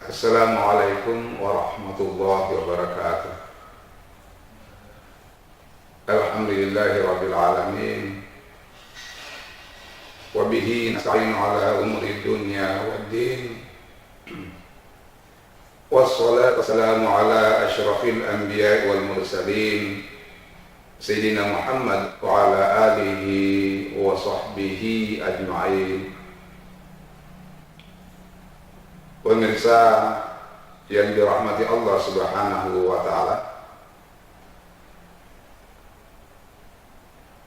Assalamualaikum warahmatullahi wabarakatuh. Alhamdulillahi rabbil alamin. Wa bihi nasta'inu ala umuri dunya waddin. Wassalatu wassalamu ala asyrafil anbiya'i wal mursalin Sayyidina Muhammad wa ala alihi wa sahbihi ajma'in. Pemirsa yang dirahmati Allah Subhanahu wa ta'ala,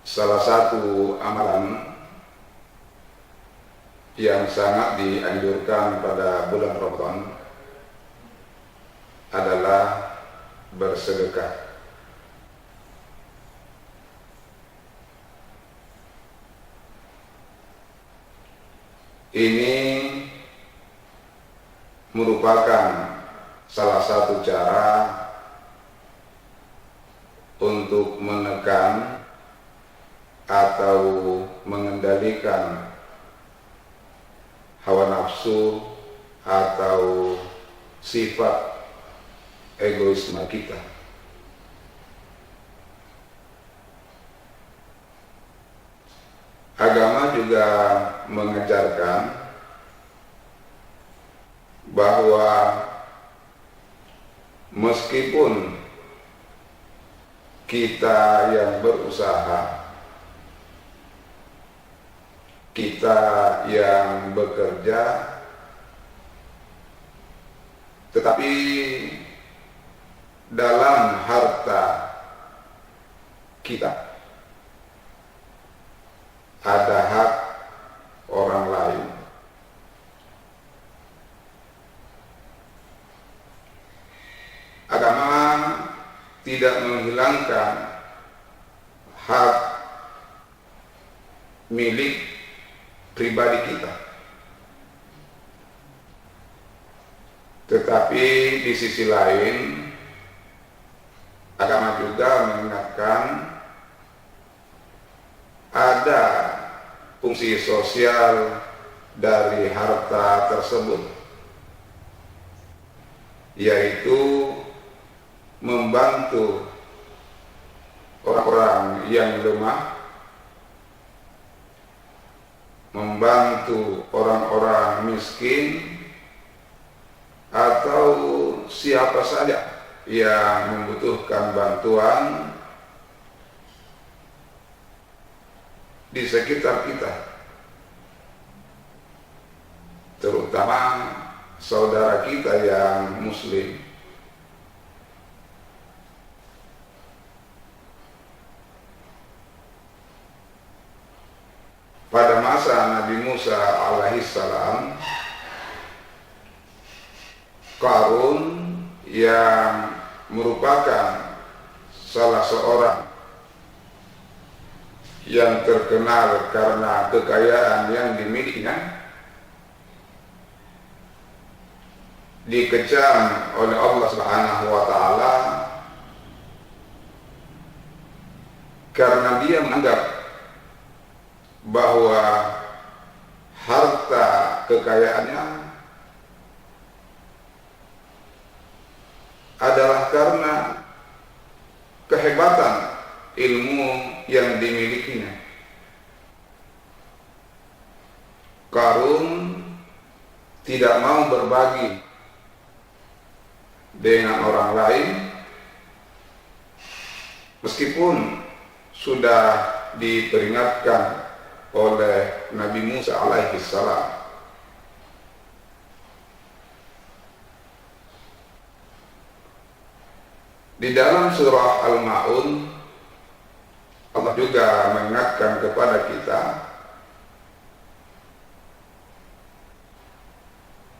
salah satu amalan yang sangat dianjurkan pada bulan Ramadan adalah bersedekah. Ini merupakan salah satu cara untuk menekan atau mengendalikan hawa nafsu atau sifat egoisme kita. Agama juga mengajarkan bahwa meskipun kita yang berusaha, kita yang bekerja, tetapi dalam harta kita ada hak orang lain. Agama tidak menghilangkan hak milik pribadi kita, tetapi di sisi lain agama juga mengingatkan ada fungsi sosial dari harta tersebut, yaitu membantu orang-orang yang lemah, membantu orang-orang miskin, atau siapa saja yang membutuhkan bantuan di sekitar kita, terutama saudara kita yang muslim. Pada masa Nabi Musa alaihissalam, Qarun yang merupakan salah seorang yang terkenal karena kekayaan yang dimilikinya, dikecam oleh Allah Subhanahu wa ta'ala karena dia menganggap bahwa harta kekayaannya adalah karena kehebatan ilmu yang dimilikinya. Qarun tidak mau berbagi dengan orang lain meskipun sudah diperingatkan oleh Nabi Musa alaihissalam. Di dalam surah Al-Ma'un, Allah juga mengingatkan kepada kita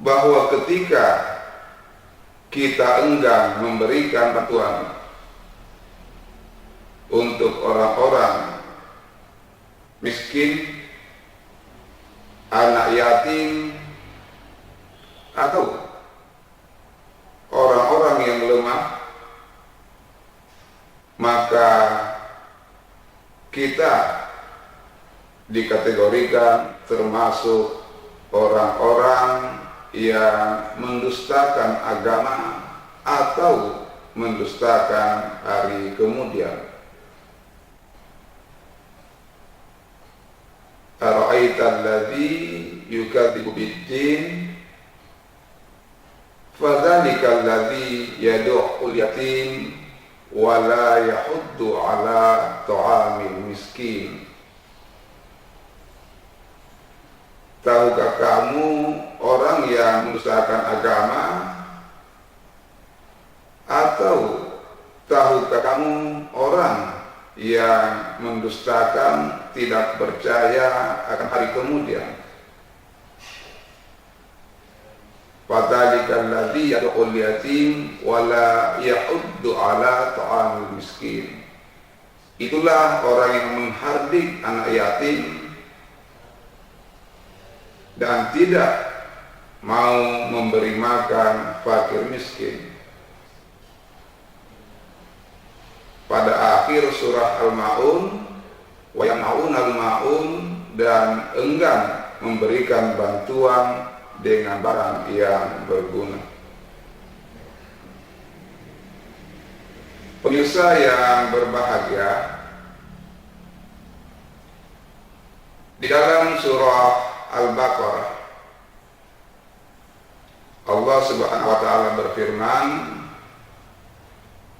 bahwa ketika kita enggan memberikan bantuan untuk orang-orang miskin, anak yatim, atau orang-orang yang lemah, maka kita dikategorikan termasuk orang-orang yang mendustakan agama atau mendustakan hari kemudian. Ara'aital ladzi yukadzibu bid-din fadzalikal ladzi yad'ul yatim wa la yahuddu 'ala ta'amil miskin. Tahukah kamu orang yang mendustakan agama, atau tahukah kamu orang yang mendustakan, tidak percaya akan hari kemudian? Fadzalikal ladzi yad'ul yatim wa la yahuddu 'ala ta'amil miskin. Itulah orang yang menghardik anak yatim dan tidak mau memberi makan fakir miskin. Pada akhir surah Al-Ma'un, wa yamna'unal ma'un, dan enggan memberikan bantuan dengan barang yang berguna. Pemirsa yang berbahagia, di dalam surah Al-Baqarah Allah Subhanahu wa taala berfirman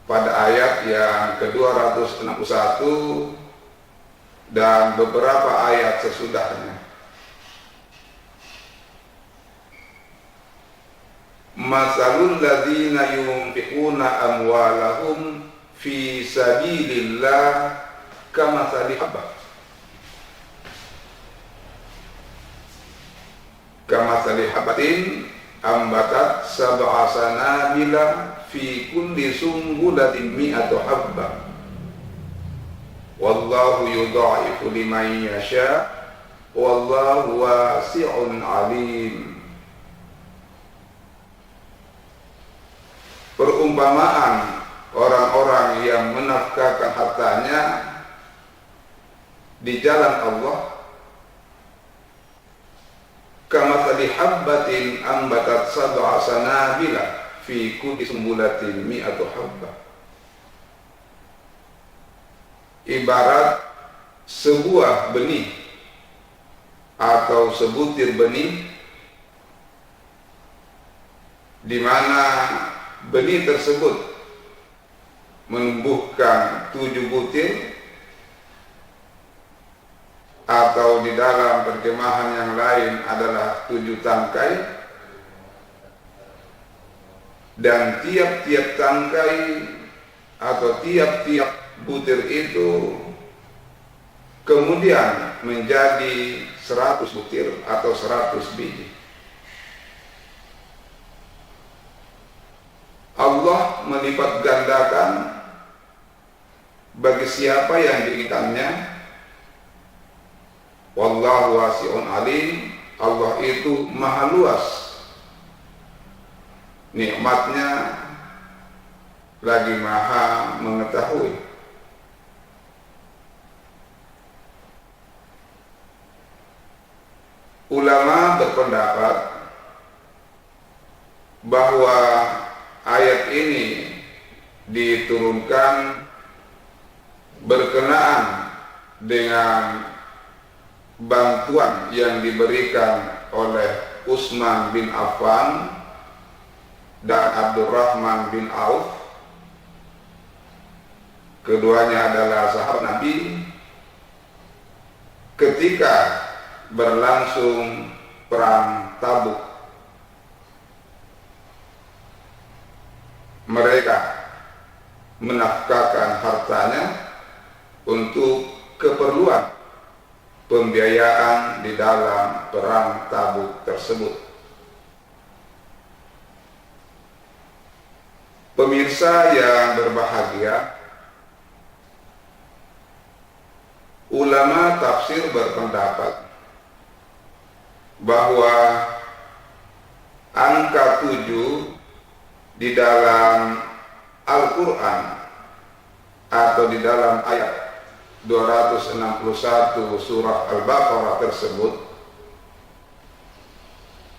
pada ayat yang ke-261 dan beberapa ayat sesudahnya. Masalul ladzina yunfiquna amwalahum fi sabilillah kamathali habbah kamathali habbatin ambatat sab'a sanabila fi kulli sumbulatin mi'atu habbah wallahu yudha'ifu liman yasha wallahu wasi'un alim. Perumpamaan orang-orang yang menafkahkan hartanya di jalan Allah kamathali habbatin ambatat sab'a sanabila fi kulli sumbulatin mi'atu habbah. Ibarat sebuah benih atau sebutir benih di mana benih tersebut menumbuhkan 7 butir, atau di dalam terjemahan yang lain adalah 7 tangkai, dan tiap-tiap tangkai atau tiap-tiap butir itu kemudian menjadi 100 butir atau 100 biji. Allah melipat gandakan bagi siapa yang diinginkannya. Wallahu wasi'un alim. Allah itu maha luas nikmatnya, lagi maha mengetahui. Ulama berpendapat bahwa ayat ini diturunkan berkenaan dengan bantuan yang diberikan oleh Utsman bin Affan dan Abdurrahman bin Auf. Keduanya adalah sahabat Nabi ketika berlangsung perang Tabuk. Mereka menafkahkan hartanya untuk keperluan pembiayaan di dalam perang Tabuk tersebut. Pemirsa yang berbahagia, ulama tafsir berpendapat bahwa angka 7 di dalam Al-Quran atau di dalam ayat 261 surah Al-Baqarah tersebut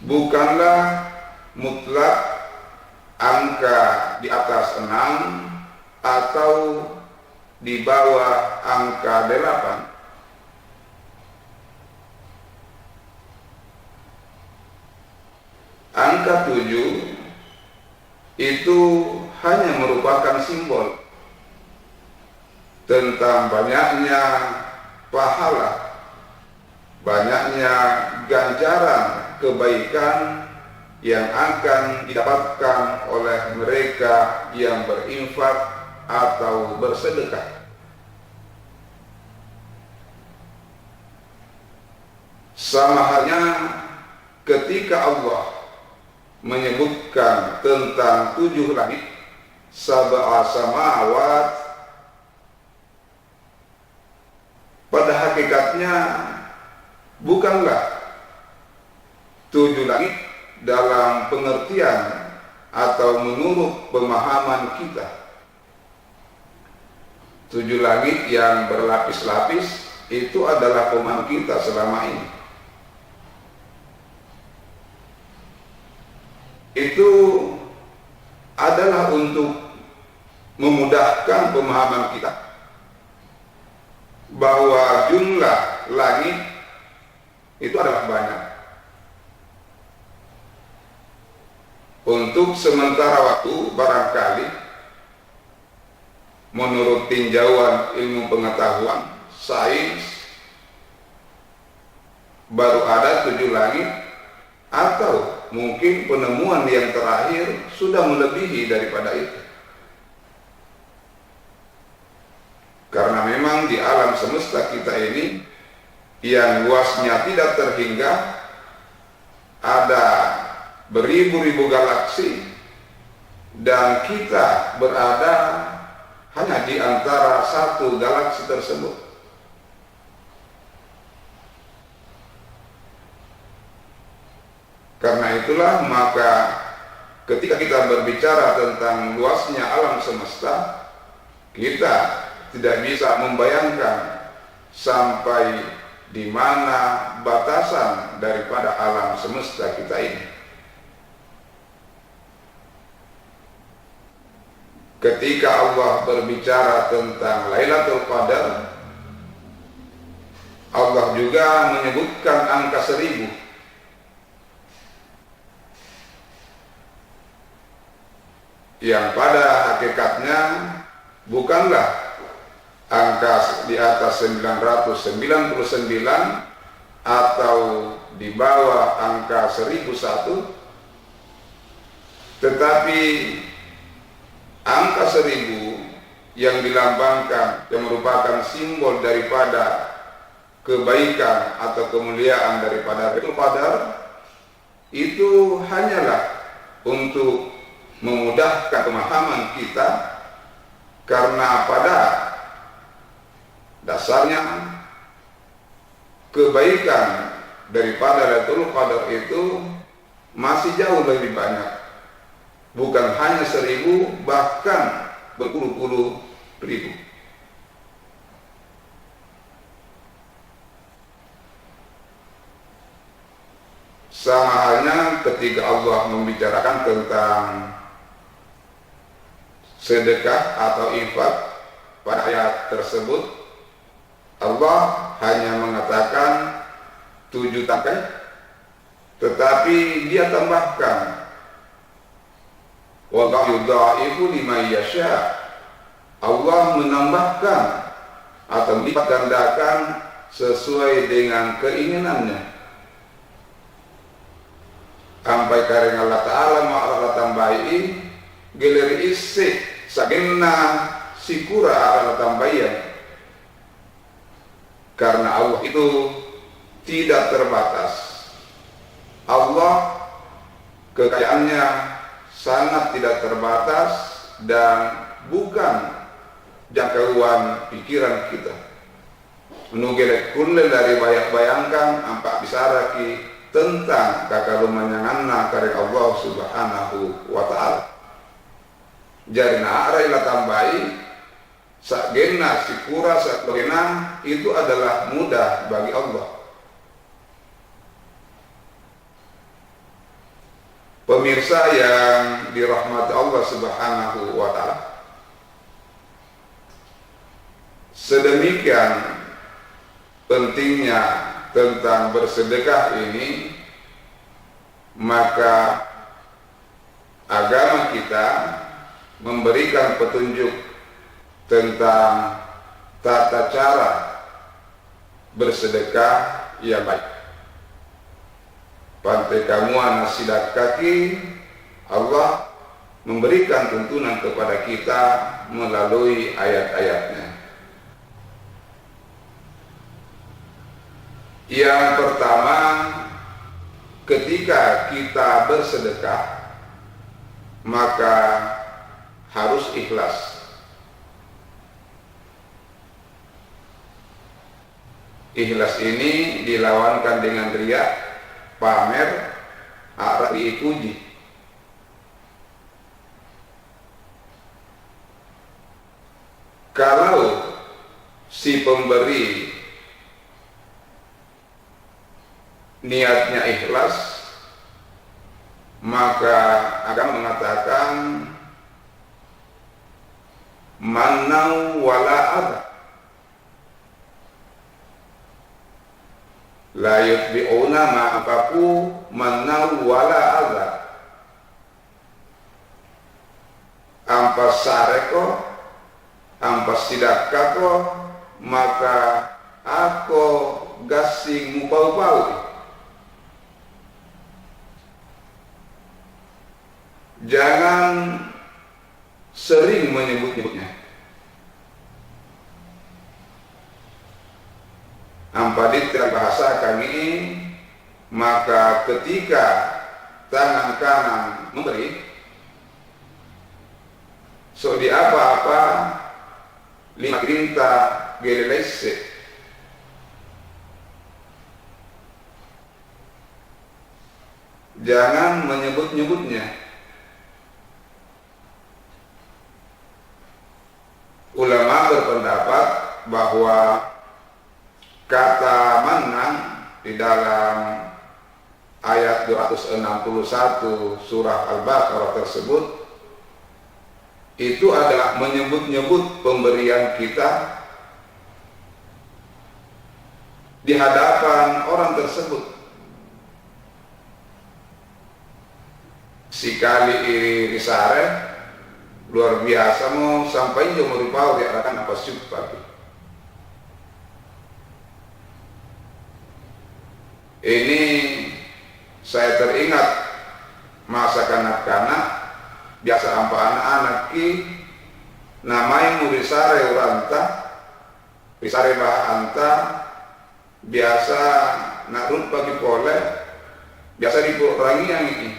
bukanlah mutlak angka di atas 6 atau di bawah angka 8. Angka 7 itu hanya merupakan simbol tentang banyaknya pahala, banyaknya ganjaran kebaikan yang akan didapatkan oleh mereka yang berinfak atau bersedekah. Sama halnya ketika Allah menyebutkan tentang 7 langit, sab'a samawat, pada hakikatnya bukanlah 7 langit dalam pengertian atau menurut pemahaman kita 7 langit yang berlapis-lapis itu adalah pemahaman kita selama ini. Itu adalah untuk memudahkan pemahaman kita bahwa jumlah langit itu adalah banyak. Untuk sementara waktu barangkali menurut tinjauan ilmu pengetahuan sains baru ada 7 langit, atau mungkin penemuan yang terakhir sudah melebihi daripada itu. Karena memang di alam semesta kita ini yang luasnya tidak terhingga, ada beribu-ribu galaksi, dan kita berada hanya di antara satu galaksi tersebut. Karena itulah maka ketika kita berbicara tentang luasnya alam semesta, kita tidak bisa membayangkan sampai di mana batasan daripada alam semesta kita ini. Ketika Allah berbicara tentang Lailatul Qadar, Allah juga menyebutkan angka 1000. Yang pada hakikatnya bukanlah angka di atas 999 atau di bawah angka 1001, tetapi angka 1000 yang dilambangkan, yang merupakan simbol daripada kebaikan atau kemuliaan daripada Lailatul Qadar, itu hanyalah untuk memudahkan pemahaman kita, karena pada dasarnya kebaikan daripada Lailatul Qadar itu masih jauh lebih banyak, bukan hanya 1000, bahkan berpuluh-puluh ribu. Sama halnya ketika Allah membicarakan tentang sedekah atau infak pada ayat tersebut, Allah hanya mengatakan 7 tangkai, tetapi dia tambahkan wallahu yudha'ifu liman yasha. Allah menambahkan atau melipat gandakan sesuai dengan keinginannya. Sampai karena Allah Ta'ala ma'ala tambahi gelir isi sagenna sikura ala tambayan. Karena Allah itu tidak terbatas. Allah kekayaannya sangat tidak terbatas dan bukan jangkauan pikiran kita. Menugel kulle dari bayangkan ampak bisaraki tentang kakalumanyanganna karek Allah Subhanahu wa ta'ala. Jarina ara ila tambahi sakgenna sikura sakgenna itu adalah mudah bagi Allah. Pemirsa yang dirahmati Allah Subhanahu wa Ta'ala, sedemikian pentingnya tentang bersedekah ini, maka agama kita memberikan petunjuk tentang tata cara bersedekah yang baik. Pantai kamuan sidak kaki, Allah memberikan tuntunan kepada kita melalui ayat-ayatnya. Yang pertama, ketika kita bersedekah, maka harus ikhlas. Ikhlas ini dilawankan dengan riya, pamer, arah dipuji. Kalau si pemberi niatnya ikhlas, maka akan mengatakan manau wala adha, la yutbi'una ma'afaku manau wala adha, ampas sareko ampas sidakako, maka aku gasing mupau-pau. Jangan sering menyebut-nyebutnya. Ampadit bahasa kami, maka ketika tangan kanan memberi, so di apa-apa lima grinta gelelese, jangan menyebut-nyebutnya. Ulama berpendapat bahwa kata manang di dalam ayat 261 surah Al-Baqarah tersebut itu adalah menyebut-nyebut pemberian kita di hadapan orang tersebut. Sikali iri sare luar biasa, mau sampai jauh meripau diarahkan apa syukur. Ini saya teringat masa kanak-kanak, biasa ampa anak-anak ki namanya murisare uranta, risare bahanta, biasa narut pagi pole, biasa diperangi yang ini,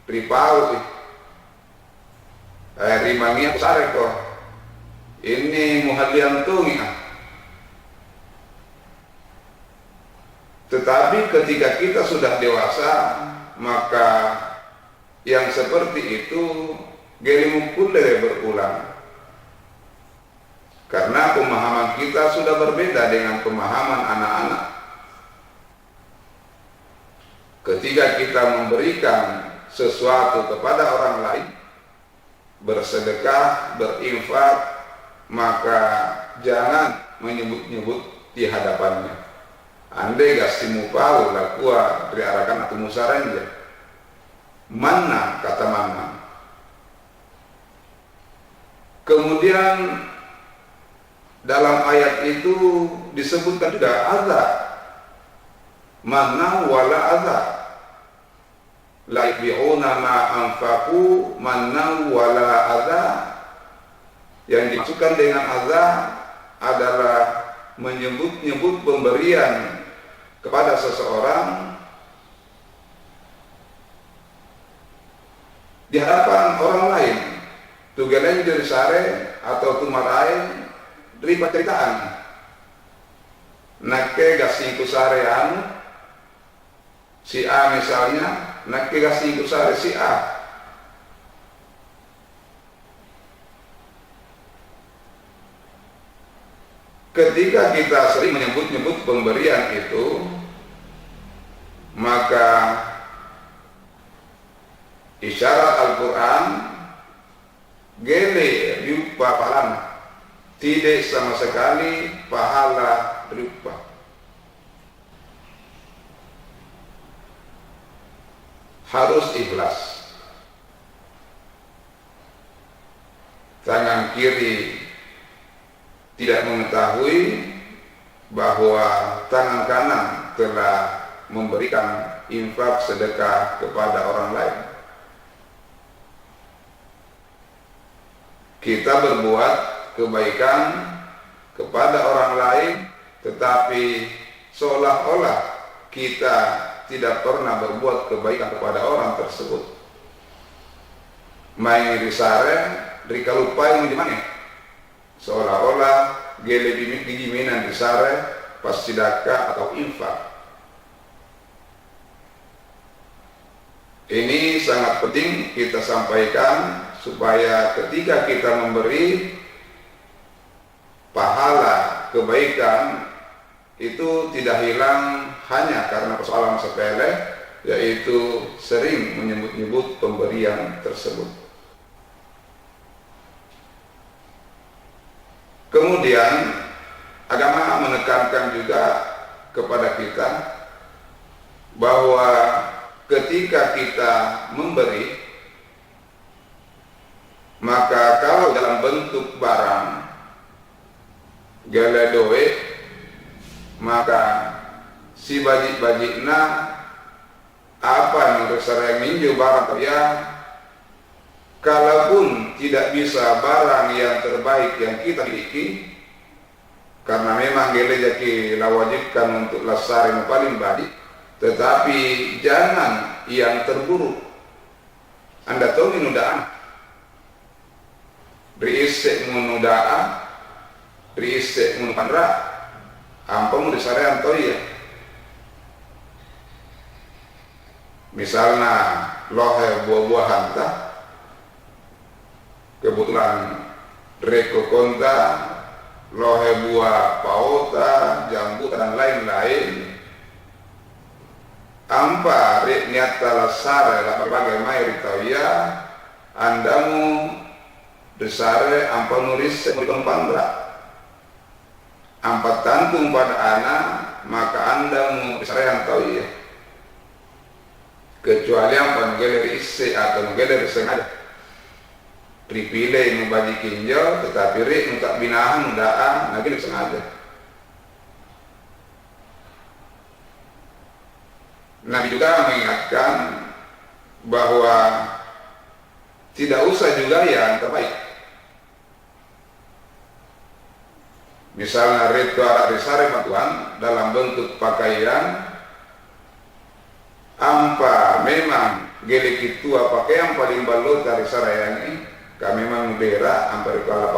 ripau rimangia besar kok. Ini muhadian tungi. Tetapi ketika kita sudah dewasa, maka yang seperti itu gerimukul berulang. Karena pemahaman kita sudah berbeda dengan pemahaman anak-anak. Ketika kita memberikan sesuatu kepada orang lain, bersedekah, berinfak, maka jangan menyebut-nyebut di hadapannya. Andai gasimu pau lakua diarahkan atau musaranja. Mana kata mana. Kemudian dalam ayat itu disebutkan juga azab. Mana wala azab. La yubi'una ma anfaqu manna wala adza. Yang dimaksudkan dengan adza adalah menyebut-nyebut pemberian kepada seseorang di hadapan orang lain. Tugelan dari sare atau tumarai dari paceritaan. Nake gasingku sarean si A misalnya, nak kasih itu sare si A. Ketika kita sering menyebut-nyebut pemberian itu, maka isyarat Al-Quran gele rupa pahala, tidak sama sekali pahala rupa. Harus ikhlas. Tangan kiri tidak mengetahui bahwa tangan kanan telah memberikan infak sedekah kepada orang lain. Kita berbuat kebaikan kepada orang lain, tetapi seolah-olah kita tidak pernah berbuat kebaikan kepada orang tersebut. Main di sare, rika lupai di mana? Seolah-olah gele digiminan di sare pas sedekah atau infak. Ini sangat penting kita sampaikan supaya ketika kita memberi pahala kebaikan itu tidak hilang hanya karena persoalan sepele, yaitu sering menyebut-nyebut pemberian tersebut. Kemudian agama menekankan juga kepada kita bahwa ketika kita memberi, maka kalau dalam bentuk barang geledoe, maka si bajik-bajikna apa yang bersarang minju barang ya, kalaupun tidak bisa barang yang terbaik yang kita miliki, karena memang gele jaki lawajibkan untuk lasar yang paling baik, tetapi jangan yang terburuk. Anda tahu minudaan riisek munudaan riisek munupandra ampun disarean toh ya. Misalnya lohe buah-buahan tah, kebetulan reko konta, lohe buah paota, jambu dan lain-lain. Ampa rek niat talasare la berbagai mayritawia, andamu desare ampa nuris pendra. Ampa tantung pada anak, maka andamu desare yang tahu ya. Kecuali ampa ngeler isi atau ngeler sengaja. Pripilih membagi kinjau, tetapi rek nutak binahan daan, ngeler sengaja. Nabi juga mengingatkan bahwa tidak usah juga yang terbaik. Misalnya ritual arisare matuan dalam bentuk pakaian, ampa memang gele kitua pakaian paling balot dari sarayani, kami memang bera ampa ritual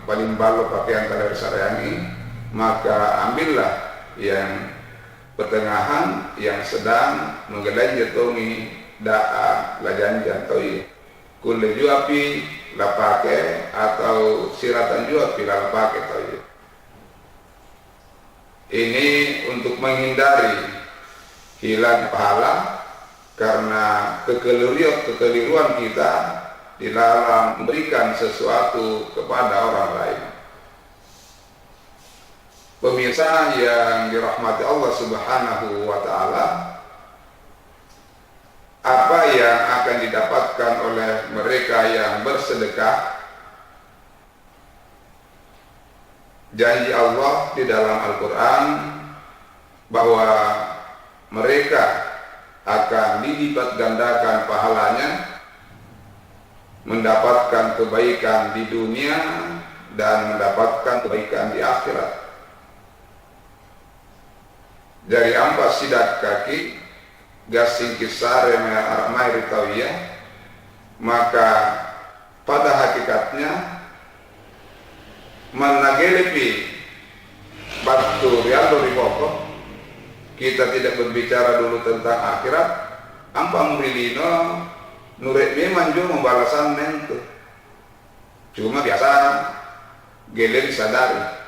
paling balot pakaian dari sarayani, maka ambillah yang pertengahan yang sedang menggelanjut tomi da'a lajanjan toi kulle juapi la pake atau siratan juapi la pake toi. Ini untuk menghindari hilang pahala karena kekeliruan kita di dalam memberikan sesuatu kepada orang lain. Pemirsa yang dirahmati Allah Subhanahu wa Ta'ala, apa yang akan didapatkan oleh mereka yang bersedekah? Janji Allah di dalam Al-Quran bahwa mereka akan dilipat gandakan pahalanya, mendapatkan kebaikan di dunia dan mendapatkan kebaikan di akhirat. Dari ampas sidak kaki gasing kisar yang aramai ritawiyah, maka pada hakikatnya managelepi batu rialdo ripoko, kita tidak berbicara dulu tentang akhirat. Ampa murilino nurek memang juga membalasan nentu, cuma biasa geler sadari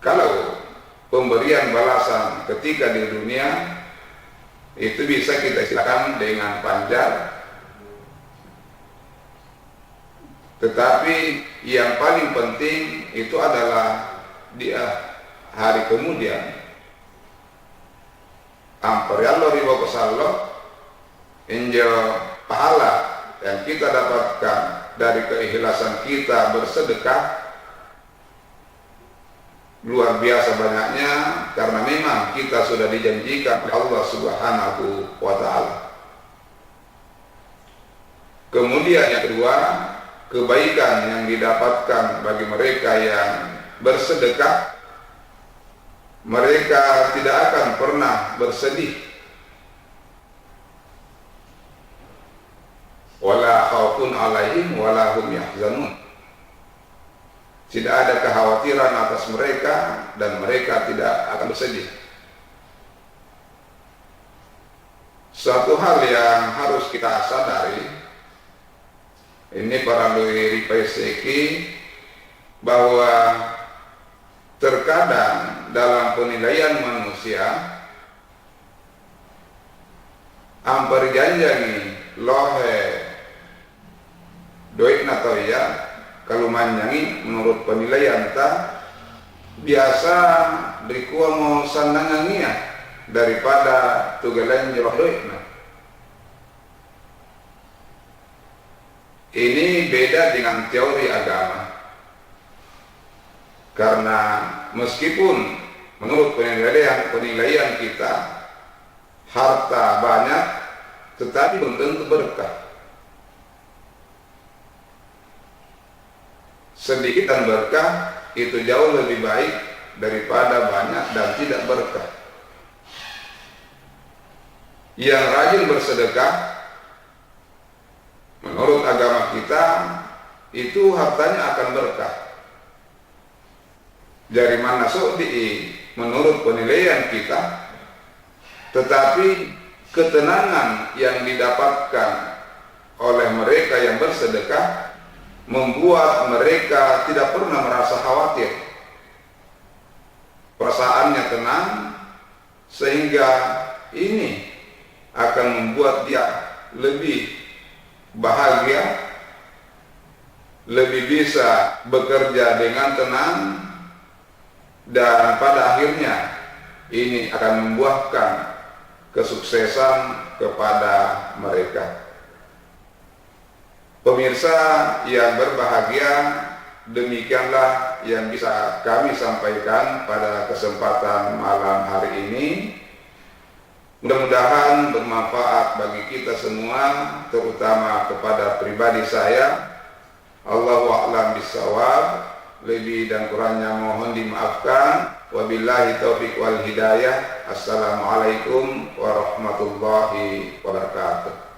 kalau pemberian balasan ketika di dunia itu bisa kita istilahkan dengan panjar. Tetapi yang paling penting itu adalah di hari kemudian ampariallo riwa kosallo injo pahala yang kita dapatkan dari keikhlasan kita bersedekah luar biasa banyaknya, karena memang kita sudah dijanjikan oleh Allah Subhanahu wa ta'ala. Kemudian yang kedua, kebaikan yang didapatkan bagi mereka yang bersedekah, mereka tidak akan pernah bersedih, wala khaufun alaihim wala hum yahzanun. Tidak ada kekhawatiran atas mereka dan mereka tidak akan bersedih. Suatu hal yang harus kita sadari, ini para luhuri paiseki, bahwa terkadang dalam penilaian manusia ampar janjangi lohe doit natoya kalau manyangi menurut penilaian ta biasa berikuah mau sandangannya daripada tugalan jerah doitna. Ini beda dengan teori agama, karena meskipun menurut penilaian kita harta banyak, tetapi belum tentu berkah. Sedikit dan berkah itu jauh lebih baik daripada banyak dan tidak berkah. Yang rajin bersedekah menurut agama kita itu hartanya akan berkah. Dari mana sodi menurut penilaian kita, tetapi ketenangan yang didapatkan oleh mereka yang bersedekah membuat mereka tidak pernah merasa khawatir. Perasaannya tenang, sehingga ini akan membuat dia lebih bahagia, lebih bisa bekerja dengan tenang, dan pada akhirnya ini akan membuahkan kesuksesan kepada mereka. Pemirsa yang berbahagia, demikianlah yang bisa kami sampaikan pada kesempatan malam hari ini. Mudah-mudahan bermanfaat bagi kita semua, terutama kepada pribadi saya. Allahu a'lam bishawab. Lebih dan kurangnya mohon dimaafkan. Wabillahi taufiq wal hidayah. Assalamualaikum warahmatullahi wabarakatuh.